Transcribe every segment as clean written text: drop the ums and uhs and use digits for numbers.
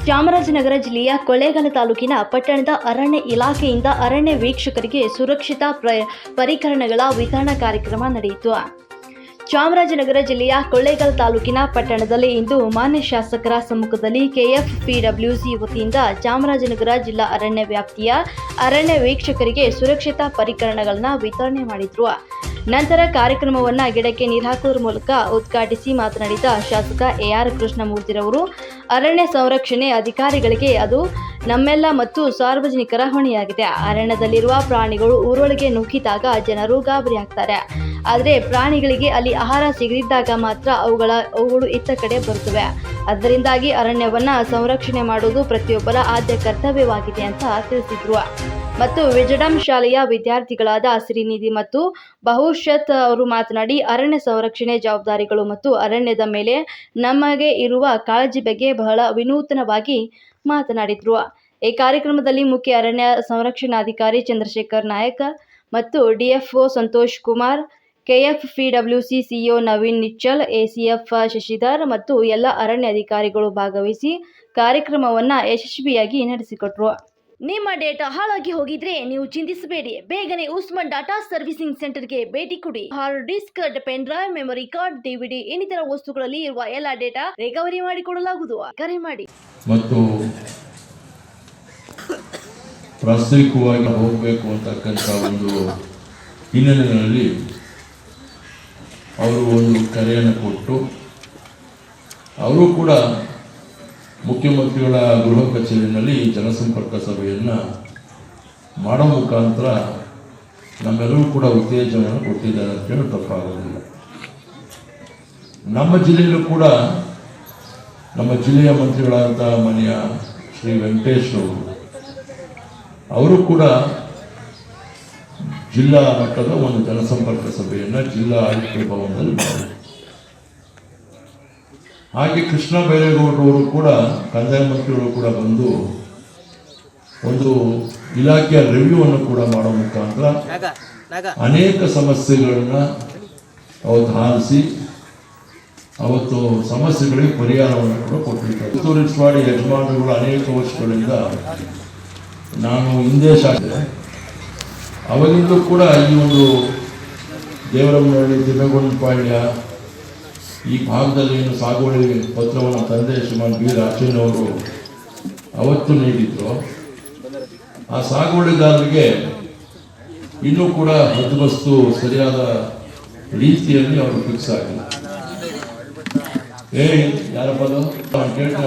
ಚಾಮರಾಜನಗರ ಜಿಲ್ಲೆಯ ಕೊಳ್ಳೇಗಾಲ ತಾಲೂಕಿನ ಪಟ್ಟಣದ ಅರಣ್ಯ ಇಲಾಖೆಯಿಂದ ಅರಣ್ಯ ವೀಕ್ಷಕರಿಗೆ ಸುರಕ್ಷಿತಾ ಪರಿಕರಗಳ ವಿತರಣಾ ಕಾರ್ಯಕ್ರಮ ನಡೆಯಿತು. ಚಾಮರಾಜನಗರ ಜಿಲ್ಲೆಯ ಕೊಳ್ಳೇಗಾಲ ತಾಲೂಕಿನ ಪಟ್ಟಣದಲ್ಲಿ ಇಂದು ಮಾನ್ಯ ಶಾಸಕರ ಸಮ್ಮುಖದಲ್ಲಿ ಕೆಎಫ್ಪಿಡಬ್ಲ್ಯೂಸಿ ವತಿಯಿಂದ ಚಾಮರಾಜನಗರ ಜಿಲ್ಲಾ ಅರಣ್ಯ ವ್ಯಾಪ್ತಿಯ ಅರಣ್ಯ ವೀಕ್ಷಕರಿಗೆ ಸುರಕ್ಷಿತಾ ಪರಿಕರಗಳನ್ನು ವಿತರಣೆ ಮಾಡಿದರು. ನಂತರ ಕಾರ್ಯಕ್ರಮವನ್ನು ಗಿಡಕ್ಕೆ ನೀರು ಹಾಕುವ ಮೂಲಕ ಉದ್ಘಾಟಿಸಿ ಮಾತನಾಡಿದ ಶಾಸಕ ಎಆರ್ ಕೃಷ್ಣಮೂರ್ತಿರವರು, ಅರಣ್ಯ ಸಂರಕ್ಷಣೆ ಅಧಿಕಾರಿಗಳಿಗೆ ಅದು ನಮ್ಮೆಲ್ಲ ಮತ್ತು ಸಾರ್ವಜನಿಕರ ಹೊಣೆಯಾಗಿದೆ. ಅರಣ್ಯದಲ್ಲಿರುವ ಪ್ರಾಣಿಗಳು ಊರೊಳಗೆ ನುಗ್ಗಿದಾಗ ಜನರು ಗಾಬರಿಯಾಗ್ತಾರೆ. ಆದರೆ ಪ್ರಾಣಿಗಳಿಗೆ ಅಲ್ಲಿ ಆಹಾರ ಸಿಗದಿದ್ದಾಗ ಮಾತ್ರ ಅವುಗಳು ಇತ್ತ ಕಡೆ ಬರುತ್ತವೆ. ಅದರಿಂದಾಗಿ ಅರಣ್ಯವನ್ನು ಸಂರಕ್ಷಣೆ ಮಾಡುವುದು ಪ್ರತಿಯೊಬ್ಬರ ಆದ್ಯ ಕರ್ತವ್ಯವಾಗಿದೆ ಅಂತ ತಿಳಿಸಿದ್ರು. ಮತ್ತು ವಿಜಡಂ ಶಾಲೆಯ ವಿದ್ಯಾರ್ಥಿಗಳಾದ ಶ್ರೀನಿಧಿ ಮತ್ತು ಬಹುಶತ್ ಅವರು ಮಾತನಾಡಿ, ಅರಣ್ಯ ಸಂರಕ್ಷಣೆ ಜವಾಬ್ದಾರಿಗಳು ಮತ್ತು ಅರಣ್ಯದ ಮೇಲೆ ನಮಗೆ ಇರುವ ಕಾಳಜಿ ಬಗ್ಗೆ ಬಹಳ ವಿನೂತನವಾಗಿ ಮಾತನಾಡಿದ್ರು. ಈ ಕಾರ್ಯಕ್ರಮದಲ್ಲಿ ಮುಖ್ಯ ಅರಣ್ಯ ಸಂರಕ್ಷಣಾಧಿಕಾರಿ ಚಂದ್ರಶೇಖರ್ ನಾಯಕ್ ಮತ್ತು DFO Santosh Kumar, KFPWC CEO Naveen Nichchal, ACF Shashidhar ಮತ್ತು ಎಲ್ಲ ಅರಣ್ಯ ಅಧಿಕಾರಿಗಳು ಭಾಗವಹಿಸಿ ಕಾರ್ಯಕ್ರಮವನ್ನು ಯಶಸ್ವಿಯಾಗಿ ನಡೆಸಿಕೊಟ್ರು. ನಿಮ್ಮ ಡೇಟಾ ಹಾಳಾಗಿ ಹೋಗಿದ್ರೆ ನೀವು ಚಿಂತಿಸಬೇಡಿ. ಬೇಗನೆ ಉಸ್ಮಾನ್ ಡಾಟಾ ಸರ್ವಿಸಿಂಗ್ ಸೆಂಟರ್ಗೆ ಭೇಟಿ ಕೊಡಿ. Hard disk, pen drive, memory card, DVD ಇನ್ನಿತರ ವಸ್ತುಗಳಲ್ಲಿ ಇರುವ ಎಲ್ಲ ಡೇಟಾ ರಿಕವರಿ ಮಾಡಿಕೊಡಲಾಗುವುದು. ಕರೆ ಮಾಡಿ. ಮತ್ತು ಪ್ರಾಸ್ತಾವಿಕವಾಗಿ ಹೋಗಬೇಕು ಅಂತಕ್ಕಂಥ ಒಂದು ಹಿನ್ನೆಲೆಯಲ್ಲಿ ಅವರು ಒಂದು ಕರೆಯನ್ನು ಕೊಟ್ಟು, ಅವರು ಕೂಡ ಮುಖ್ಯಮಂತ್ರಿಗಳ ಗೃಹ ಕಚೇರಿಯಲ್ಲಿ ಜನಸಂಪರ್ಕ ಸಭೆಯನ್ನು ಮಾಡೋ ಮುಖಾಂತರ ನಮ್ಮೆಲ್ಲರೂ ಕೂಡ ಉತ್ತೇಜನವನ್ನು ಕೊಟ್ಟಿದ್ದಾರೆ ಅಂತ ಹೇಳಿ ತಪ್ಪಾಗೋದಿಲ್ಲ. ನಮ್ಮ ಜಿಲ್ಲೆಯಲ್ಲೂ ಕೂಡ ನಮ್ಮ ಜಿಲ್ಲೆಯ ಮಂತ್ರಿಗಳಾದಂಥ ಮಾನ್ಯ ಶ್ರೀ ವೆಂಕಟೇಶ್ ಅವರು ಕೂಡ ಜಿಲ್ಲಾ ಮಟ್ಟದ ಒಂದು ಜನಸಂಪರ್ಕ ಸಭೆಯನ್ನು ಜಿಲ್ಲಾ ಆಯುಕ್ತರ ಭವನದಲ್ಲಿ ಮಾಡಿದರು. ಹಾಗೆ ಕೃಷ್ಣ ಬೈರೇಗೌಡರವರು ಕೂಡ ಕಂದಾಯ ಮಂತ್ರಿಗಳು ಕೂಡ ಬಂದು ಒಂದು ಇಲಾಖೆಯ ರಿವ್ಯೂವನ್ನು ಕೂಡ ಮಾಡೋ ಮುಖಾಂತರ ಅನೇಕ ಸಮಸ್ಯೆಗಳನ್ನ ಅವತ್ತು ಆಲಿಸಿ ಅವತ್ತು ಸಮಸ್ಯೆಗಳಿಗೆ ಪರಿಹಾರವನ್ನು ಕೂಡ ಕೊಟ್ಟಿರ್ತಾರೆ. ಟೂರಿಸ್ಟ್ ಮಾಡಿ ಯಜಮಾನರುಗಳು ಅನೇಕ ವರ್ಷಗಳಿಂದ ನಾನು ಹಿಂದೆ ಶಾಸಕ ಅವಾಗಿಂದಲೂ ಕೂಡ ಈ ಒಂದು ದೇವರಮನಹಳ್ಳಿ, ತಿಮ್ಮೇಗೌಡನಪಾಳ್ಯ ಈ ಭಾಗದಲ್ಲಿ ಏನು ಸಾಗುವಳಿ ಪತ್ರವನ್ನು ತಂದೆ ಶ್ರೀಮಾನ್ ಬಿ ರಾಜಣ್ಣವರು ಅವತ್ತು ನೀಡಿದ್ರು. ಆ ಸಾಗುವಳಿದಾರರಿಗೆ ಇನ್ನೂ ಕೂಡ ಹದ್ದುಬಸ್ತು ಸರಿಯಾದ ರೀತಿಯಲ್ಲಿ ಅವರು ಫಿಕ್ಸ್ ಆಗಿಲ್ಲ. ಯಾರಪ್ಪ ಕೇಳ್ತಾರೆ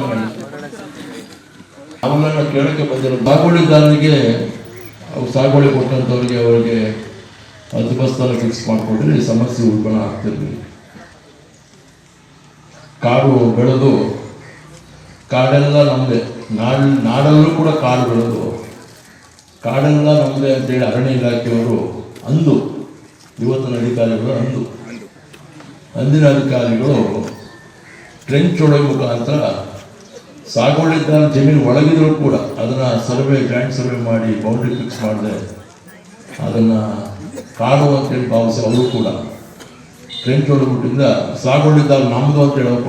ಅವನ್ನ ಕೇಳಕ್ಕೆ ಬಂದಿರೋ ಸಾಗುವಳಿದಾರರಿಗೆ ಸಾಗುವಳಿ ಕೊಟ್ಟಂಥವ್ರಿಗೆ ಅವರಿಗೆ ಹದ್ದುಬಸ್ತನ್ನು ಫಿಕ್ಸ್ ಮಾಡಿಕೊಂಡ್ರೆ ಈ ಸಮಸ್ಯೆ ಉಲ್ಬಣ ಆಗ್ತಿರ್ಲಿಲ್ಲ. ಕಾಡು ಬೆಳೆದು ಕಾಡೆಲ್ಲ ನಮ್ಮದೇ, ನಾಡಲ್ಲೂ ಕೂಡ ಕಾಡು ಬೆಳೆದು ಕಾಡೆಲ್ಲ ನಮ್ಮದೇ ಅಂತೇಳಿ ಅರಣ್ಯ ಇಲಾಖೆಯವರು ಅಂದು, ಇವತ್ತಿನ ಅಧಿಕಾರಿಗಳು ಅಂದಿನ ಅಧಿಕಾರಿಗಳು ಟ್ರೆಂಚ್ ಹೊಡೆಯುವ ಮುಖಾಂತರ ಸಾಗುವಳಿದಾರ ಜಮೀನು ಒಳಗಿದ್ರು ಕೂಡ ಅದನ್ನು ಜಾಯಿಂಟ್ ಸರ್ವೆ ಮಾಡಿ ಬೌಂಡ್ರಿ ಫಿಕ್ಸ್ ಮಾಡಿದೆ ಅದನ್ನು ಕಾಡು ಅಂತೇಳಿ ಭಾವಿಸಿ ಅವರು ಕೂಡ ಟ್ರೆಂಚ್ ಹೊಡೆದ್ಬಿಟ್ಟಿಂದ ಸಾಗುವಳಿದಾರ ನಮ್ಮದು ಅಂತ ಹೇಳಕ್ಕೆ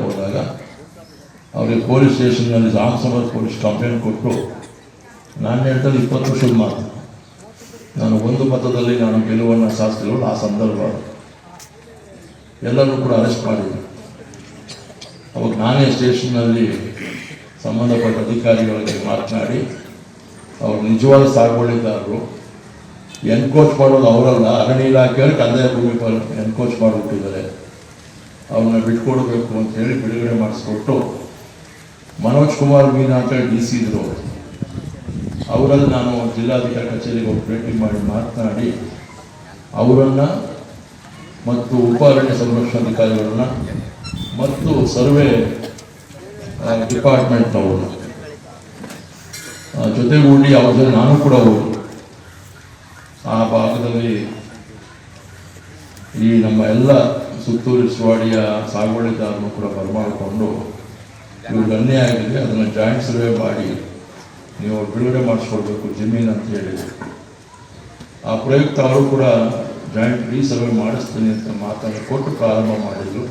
ಹೋದಾಗ ಅವರಿಗೆ ಪೊಲೀಸ್ ಸ್ಟೇಷನ್ನಲ್ಲಿ ರಾಮಸಮರ್ ಪೊಲೀಸ್ ಕಂಪ್ಲೇಂಟ್ ಕೊಟ್ಟು, ನಾನು ಹೇಳ್ತಾರೆ 20 ವರ್ಷದ ಮಾತು, ನಾನು ಒಂದು ಮತದಲ್ಲಿ ನಾನು ಗೆಲುವನ್ನು ಸಾಧಿಸಿದ್ರು. ಆ ಸಂದರ್ಭ ಎಲ್ಲರೂ ಕೂಡ ಅರೆಸ್ಟ್ ಮಾಡಿದ್ದೆ. ಅವಾಗ ನಾನೇ ಸ್ಟೇಷನ್ನಲ್ಲಿ ಸಂಬಂಧಪಟ್ಟ ಅಧಿಕಾರಿಗಳಿಗೆ ಮಾತನಾಡಿ, ಅವರು ನಿಜವಾದ ಸಾಗುವಳಿದಾರರು, ಎನ್ಕೋಚ್ ಮಾಡೋದು ಅವರಲ್ಲ, ಅರಣ್ಯ ಇಲಾಖೆಯವರು ಕಂದಾಯ ಭೂಮಿ ಎನ್ಕೋಚ್ ಮಾಡಿಬಿಟ್ಟಿದ್ದಾರೆ, ಅವ್ರನ್ನ ಬಿಟ್ಕೊಡ್ಬೇಕು ಅಂತೇಳಿ ಬಿಡುಗಡೆ ಮಾಡಿಸ್ಕೊಟ್ಟು, ಮನೋಜ್ ಕುಮಾರ್ ಮೀನಾ ಅಂತ DC ಇದ್ರು, ಅವರಲ್ಲಿ ನಾನು ಜಿಲ್ಲಾಧಿಕಾರಿ ಕಚೇರಿಗೆ ಹೋಗಿ ಭೇಟಿ ಮಾಡಿ ಮಾತನಾಡಿ ಅವರನ್ನು ಮತ್ತು ಉಪ ಅರಣ್ಯ ಸಂರಕ್ಷಣಾಧಿಕಾರಿಗಳನ್ನ ಮತ್ತು ಸರ್ವೆ ಡಿಪಾರ್ಟ್ಮೆಂಟ್ನವ್ರನ್ನ ಜೊತೆಗೂಡಿ ಅವ್ರ ನಾನು ಕೂಡ ಹೋಗಿ ಆ ಭಾಗದಲ್ಲಿ ಈ ನಮ್ಮ ಎಲ್ಲ ಸುತ್ತೂರು ಸುವಾಡಿಯ ಸಾಗುವಳಿದಾರನ್ನು ಕೂಡ ಬರಮಾಡಿಕೊಂಡು ಇವ್ರಿಗೆ ಅನ್ಯಾಯ ಆಗಿದೆ, ಅದನ್ನು ಜಾಯಿಂಟ್ ಸರ್ವೆ ಮಾಡಿ ನೀವು ಬಿಡುಗಡೆ ಮಾಡಿಸ್ಕೊಡ್ಬೇಕು ಜಮೀನು ಅಂತ ಹೇಳಿದ್ರು. ಆ ಪ್ರಯುಕ್ತ ಅವರು ಕೂಡ ಜಾಯಿಂಟ್ ಸರ್ವೆ ಮಾಡಿಸ್ತೀನಿ ಅಂತ ಮಾತನ್ನು ಕೊಟ್ಟು ಪ್ರಾರಂಭ ಮಾಡಿದ್ರು.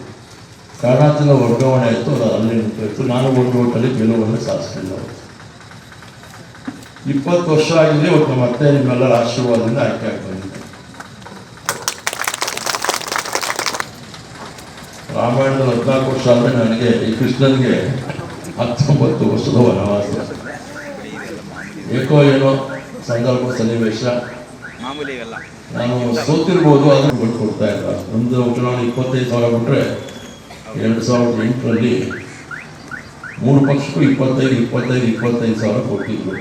ಕಾರಣದಿಂದ ವರ್ಗಾವಣೆ ಆಯಿತು, ಅದು ಅಲ್ಲಿ ನಿಂತು ನಾನು ಒಂದು ಓಟಲ್ಲಿ ಗೆಲುವನ್ನು ಸಾಧಿಸಲಿಲ್ಲ. 20 ವರ್ಷ ಆಗಿದೆ. ಇವತ್ತು ಮತ್ತೆ ನಿಮ್ಮೆಲ್ಲರ ಆಶೀರ್ವಾದದಿಂದ ಆಯ್ಕೆ ಆಗಿ ಬಂದಿದೆ. ರಾಮಾಯಣದಲ್ಲಿ 14 ವರ್ಷ ಅಂದರೆ ನನಗೆ ಈ ಕೃಷ್ಣನಿಗೆ 19 ವರ್ಷದ ವನವಾಸ. ಏಕೋ ಏನೋ ಸಂದರ್ಭ ಸನ್ನಿವೇಶ ನಾನು ಸೋತಿರ್ಬೋದು, ಅದನ್ನು ಬಿಟ್ಕೊಡ್ತಾ ಇಲ್ಲ. ಒಂದು ಚುನಾವಣೆ 25,000 ಬಿಟ್ಟರೆ 2008ರಲ್ಲಿ 3 ಪಕ್ಷಕ್ಕೂ 25,000 ಕೊಟ್ಟಿದ್ರು.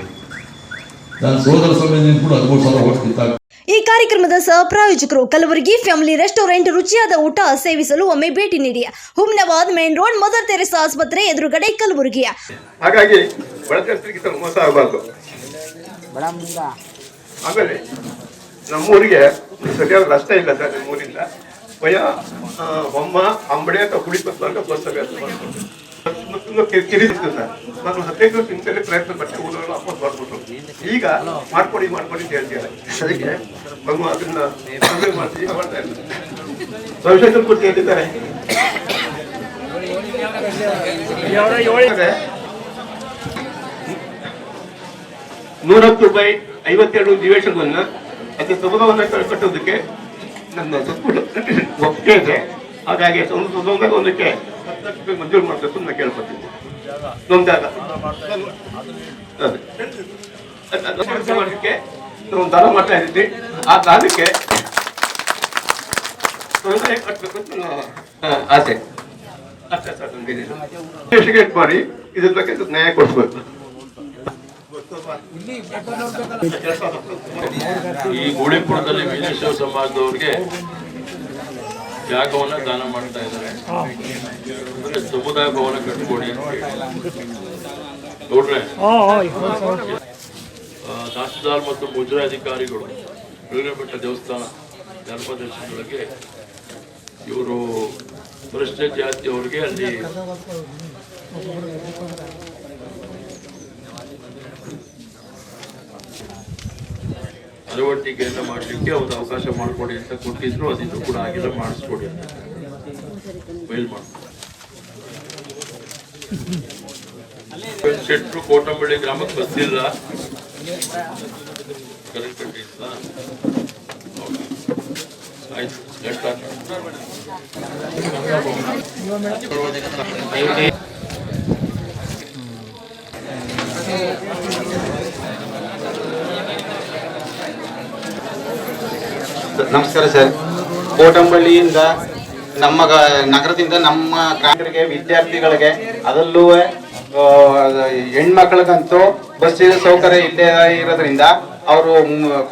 ನಾನು ಸೋದರ ಸಮಿತಿ ಕೂಡ 13,000 ಓಟ್ ಕಿತ್ತಾಗ. ಈ ಕಾರ್ಯಕ್ರಮದ ಸಹ ಪ್ರಾಯೋಜಕರು ಕಲಬುರಗಿ ಫ್ಯಾಮಿಲಿ ರೆಸ್ಟೋರೆಂಟ್. ರುಚಿಯಾದ ಊಟ ಸೇವಿಸಲು ಒಮ್ಮೆ ಭೇಟಿ ನೀಡಿ. Humnabad main road, Mother Teresa ಆಸ್ಪತ್ರೆ ಎದುರುಗಡೆ, ಕಲಬುರಗಿ. ಹಾಗಾಗಿ ಬಳಕರ್ತರಿಗೆ ಮೋಸ ಆಗಬಾರ್ದು. ಆಮೇಲೆ ನಮ್ಮೂರಿಗೆ ಸರಿಯಾದ ರಸ್ತೆ ಇಲ್ಲ ಸರ್. ನಮ್ಮೂರಿಂದ ಭಯ ಹೊಮ್ಮ ಅಂಬಡೆ ಅಥವಾ ಕುಡಿಪತ್ತು ಅಂತ ಕಿರಿದಿತ್ತು ಸರ್. ನಾನು 15 ವರ್ಷ ಪ್ರಯತ್ನ ಪಟ್ಟೆ, ಊರಲ್ಲಿ ವಾಪಸ್ ಮಾಡ್ಬಿಟ್ಟು ಈಗ ಮಾಡ್ಕೊಡಿ ಅಂತ ಹೇಳ್ತಿದ್ದಾರೆ. ಅದಕ್ಕೆ ನಮ್ಮ ಅದನ್ನ ಮಾಡಿ ಮಾಡ್ತಾ ಇಲ್ಲ. ರವಿಶಂಕರ್ ಪೂರ್ತಿ ಹೇಳಿದ್ದಾರೆ 110 ರೂಪಾಯಿ 52 ನಿವೇಶನವನ್ನ ಅತಿ ಸುಲಭವನ್ನು ಕಟ್ಟೋದಕ್ಕೆ ನನ್ನ ಒಪ್ಪಿಗೆ ಇದೆ. ಹಾಗಾಗಿ ಒಂದಕ್ಕೆ 10 ಲಕ್ಷ ರೂಪಾಯಿ ಮಂಜೂರು ಮಾಡಬೇಕು ಅಂತ ಕೇಳ್ಕೊತೀನಿ. ನೊಂದಾಗ ಮಾಡಲಿಕ್ಕೆ ನಾವು ದಾನ ಮಾಡ್ತಾ ಇದ್ದೀವಿ. ಆ ದಾನಕ್ಕೆ ತೊಂದರೆ ಕಟ್ಟಬೇಕು ಅಂತ ಆಸೆ. ಅಷ್ಟೇ ಸರ್. ಇನ್ವೆಸ್ಟಿಗೇಟ್ ಮಾಡಿ ಇದ್ರ ಬಗ್ಗೆ ನ್ಯಾಯ ಕೊಡಿಸ್ಬೇಕು. ಈ ಗೂಳಿಪುರದಲ್ಲಿ ವೀರಶೈವ ಸಮಾಜದವ್ರಿಗೆ ಜಾಗವನ್ನ ದಾನ ಮಾಡ್ತಾ ಇದ್ದಾರೆ. ಅಂದ್ರೆ ಸಮುದಾಯ ಭವನ ಕಟ್ಕೊಡಿ ಅಂತ ನೋಡ್ರೆ ತಹಸೀಲ್ದಾರ್ ಮತ್ತು ಮುಜರಾಯಿ ಅಧಿಕಾರಿಗಳು ಬೆಳಗನಬೆಟ್ಟ ದೇವಸ್ಥಾನ ಧರ್ಮದರ್ಶಿಗಳಿಗೆ ಇವರು ಪರಿಶಿಷ್ಟ ಜಾತಿಯವರಿಗೆ ಅಲ್ಲಿ ಅಳವಡಿಕೆಯನ್ನ ಮಾಡಲಿಕ್ಕೆ ಒಂದು ಅವಕಾಶ ಮಾಡಿಕೊಡಿ ಅಂತ ಕೊಟ್ಟಿದ್ರು. ಅದಿನ್ನು ಕೂಡ ಆಗಿಲ್ಲ, ಮಾಡಿಸ್ಕೊಡಿ ಅಂತ ಮೇಲ್ ಮಾಡಿ. ಶೆಟ್ರು ಕೋಟಂಬಳ್ಳಿ ಗ್ರಾಮಕ್ಕೆ ಬಂದಿಲ್ಲ. ಆಯ್ತು. ನಮಸ್ಕಾರ ಸರ್. ಕೋಟಂಬಳ್ಳಿಯಿಂದ ನಮ್ಮ ನಗರದಿಂದ ನಮ್ಮ ಗ್ರಾಮೀಣರಿಗೆ, ವಿದ್ಯಾರ್ಥಿಗಳಿಗೆ, ಅದರಲ್ಲೂ ಹೆಣ್ಮಕ್ಳಿಗಂತೂ ಬಸ್ಸಿನ ಸೌಕರ್ಯ ಇಲ್ಲದೆ ಇರೋದ್ರಿಂದ ಅವರು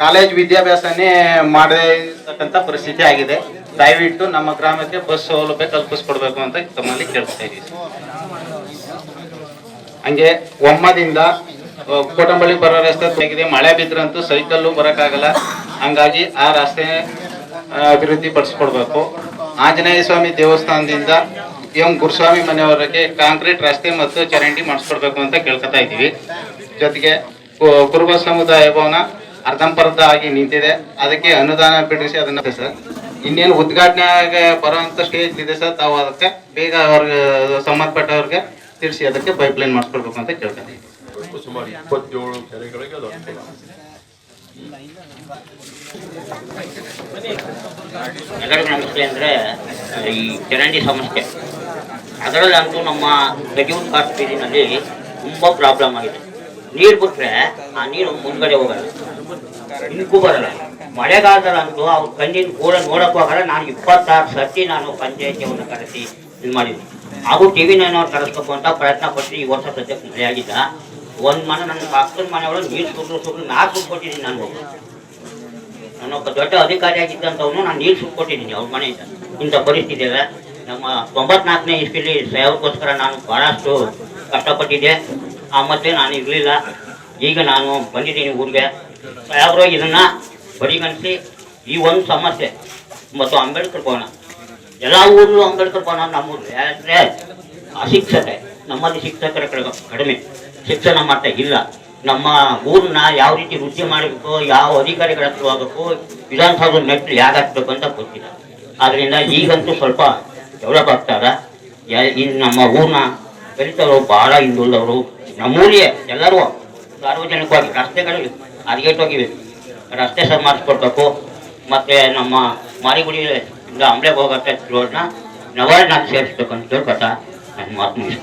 ಕಾಲೇಜ್ ವಿದ್ಯಾಭ್ಯಾಸನೇ ಮಾಡತಕ್ಕಂಥ ಪರಿಸ್ಥಿತಿ ಆಗಿದೆ. ದಯವಿಟ್ಟು ನಮ್ಮ ಗ್ರಾಮಕ್ಕೆ ಬಸ್ ಸೌಲಭ್ಯ ಕಲ್ಪಿಸ್ಕೊಡ್ಬೇಕು ಅಂತ ತಮ್ಮಲ್ಲಿ ಕೇಳ್ತಾ ಇದ್ದೀವಿ. ಹಂಗೆ ಒಮ್ಮದಿಂದ ಕೋಟಂಬಳ್ಳಿ ಬರೋ ರಸ್ತೆ ಆಗಿದೆ. ಮಳೆ ಬಿದ್ರಂತೂ ಸೈಕಲ್ಲು ಬರೋಕ್ಕಾಗಲ್ಲ. ಹಂಗಾಗಿ ಆ ರಸ್ತೆ ಅಭಿವೃದ್ಧಿ ಪಡಿಸ್ಕೊಡ್ಬೇಕು. ಆಂಜನೇಯ ಸ್ವಾಮಿ ದೇವಸ್ಥಾನದಿಂದ ಎಂ ಗುರುಸ್ವಾಮಿ ಮನೆಯವರೆಗೆ ಕಾಂಕ್ರೀಟ್ ರಸ್ತೆ ಮತ್ತು ಚರಂಡಿ ಮಾಡಿಸ್ಕೊಡ್ಬೇಕು ಅಂತ ಕೇಳ್ಕೊತಾ ಇದ್ದೀವಿ. ಜೊತೆಗೆ ಕುರುಬ ಸಮುದಾಯ ಭವನ ಅರ್ಧಂಪರ್ಧ ಆಗಿ ನಿಂತಿದೆ. ಅದಕ್ಕೆ ಅನುದಾನ ಬಿಡಿಸಿ ಅದನ್ನ ಸರ್ ಇನ್ನೇನು ಉದ್ಘಾಟನೆಗೆ ಬರುವಂತ ಸ್ಟೇಜ್ ಇದೆ ಸರ್. ತಾವು ಅದಕ್ಕೆ ಬೇಗ ಅವ್ರಿಗೆ ಸಂಬಂಧಪಟ್ಟವ್ರಿಗೆ ತಿಳಿಸಿ ಅದಕ್ಕೆ ಪೈಪ್ಲೈನ್ ಮಾಡಿಸ್ಕೊಡ್ಬೇಕು ಅಂತ ಕೇಳ್ಕೊತೀವಿ. ಸುಮಾರು 27 ಕೆರೆಗಳಿಗೆ ಅದು ನಗರ ಸಮಸ್ಯೆ ಅಂದರೆ ಈ ಚರಂಡಿ ಸಮಸ್ಯೆ. ಅದರಲ್ಲಂತೂ ನಮ್ಮ ಗಜೂನ್ ಕಾಸ್ಟ್ ಬೀದಿನಲ್ಲಿ ತುಂಬ ಪ್ರಾಬ್ಲಮ್ ಆಗಿದೆ. ನೀರು ಬಿಟ್ಟರೆ ಆ ನೀರು ಮುಂದ್ಗಡೆ ಹೋಗಲ್ಲ, ಇನ್ನೂ ಬರಲ್ಲ. ಮಳೆಗಾಲದಲ್ಲಂತೂ ಅವ್ರ ಕಣ್ಣಿನ ಕೂಡ ನೋಡೋಕ್ಕೂ ಆಗಲ್ಲ. ನಾನು 26 ಸರ್ತಿ ನಾನು ಪಂಚಾಯತಿಯನ್ನು ಕರೆಸಿ ಇದು ಮಾಡಿದ್ದೀನಿ. ಹಾಗೂ TV 9 ಅವ್ರು ಕರೆಸ್ಬೇಕು ಅಂತ ಪ್ರಯತ್ನ ಪಟ್ಟು ಈ ವರ್ಷ ಸದ್ಯಕ್ಕೆ ಮಳೆ ಆಗಿದ್ದ. ಒಂದು ಮನೆ ನನ್ನ ಪಕ್ಕದ ಮನೆಯವರು ನೀರು ಸುಟ್ಟು 4 ದುಡ್ಡು ಕೊಟ್ಟಿದ್ದೀನಿ. ನಾನೊಬ್ಬ ದೊಡ್ಡ ಅಧಿಕಾರಿ ಆಗಿದ್ದಂಥವನು ನಾನು ನೀರು ಸುಟ್ಟು ಕೊಟ್ಟಿದ್ದೀನಿ ಅವ್ರ ಮನೆಯಿಂದ. ಇಂಥ ಪರಿಸ್ಥಿತಿ ಇದೆ. ನಮ್ಮ 94ನೇ ಇಸ್ವಿಲಿ ಸೇವಕ್ಕೋಸ್ಕರ ನಾನು ಭಾಳಷ್ಟು ಕಷ್ಟಪಟ್ಟಿದ್ದೆ. ಆ ಮಧ್ಯೆ ನಾನು ಇರಲಿಲ್ಲ. ಈಗ ನಾನು ಬಂದಿದ್ದೀನಿ ಊರಿಗೆ. ಸಾಹೇಬರು ಇದನ್ನು ಪರಿಗಣಿಸಿ ಈ ಒಂದು ಸಮಸ್ಯೆ ಮತ್ತು ಅಂಬೇಡ್ಕರ್ ಭವನ, ಎಲ್ಲ ಊರಲ್ಲೂ ಅಂಬೇಡ್ಕರ್ ಭವನ ನಮ್ಮೂರಲ್ಲಿ. ಯಾಕಂದರೆ ಅಶಿಕ್ಷತೆ, ನಮ್ಮಲ್ಲಿ ಶಿಕ್ಷಕರ ಕಡಿಮೆ, ಶಿಕ್ಷಣ ಮಟ್ಟ ಇಲ್ಲ. ನಮ್ಮ ಊರನ್ನ ಯಾವ ರೀತಿ ವೃದ್ಧಿ ಮಾಡಬೇಕು, ಯಾವ ಅಧಿಕಾರಿಗಳ ಹತ್ರ ಹೋಗಬೇಕು, ವಿಧಾನಸೌಧ ಮೆಟ್ಲು ಯಾಕೆ ಹಾಕ್ಬೇಕು ಅಂತ ಗೊತ್ತಿಲ್ಲ. ಆದ್ದರಿಂದ ಈಗಂತೂ ಸ್ವಲ್ಪ ಡೆವಲಪ್ ಆಗ್ತಾರ. ಈ ನಮ್ಮ ಊರಿನ ದಲಿತರು ಭಾಳ ಹಿಂದುಳಿದವರು ನಮ್ಮೂರಿಯೇ ಎಲ್ಲರೂ ಸಾರ್ವಜನಿಕವಾಗಿ ರಸ್ತೆಗಳು ಹದಗೆಟ್ಟೋಗಿವೆ. ರಸ್ತೆ ಸರಿ ಮಾಡಿಸ್ಕೊಡ್ಬೇಕು. ಮತ್ತು ನಮ್ಮ ಮಾರಿಗುಡಿಯಿಂದ ಅಂಬ್ಲೆಗೆ ಹೋಗೋ ರೋಡ್ನ ನವಾರ್ಡ್ನಾಗ ಸೇರಿಸ್ಬೇಕು ಅಂತ ಹೇಳ್ಕೊತಾ ನನ್ನ ಮಾತು ಮುಗಿಸ್ತಾರೆ.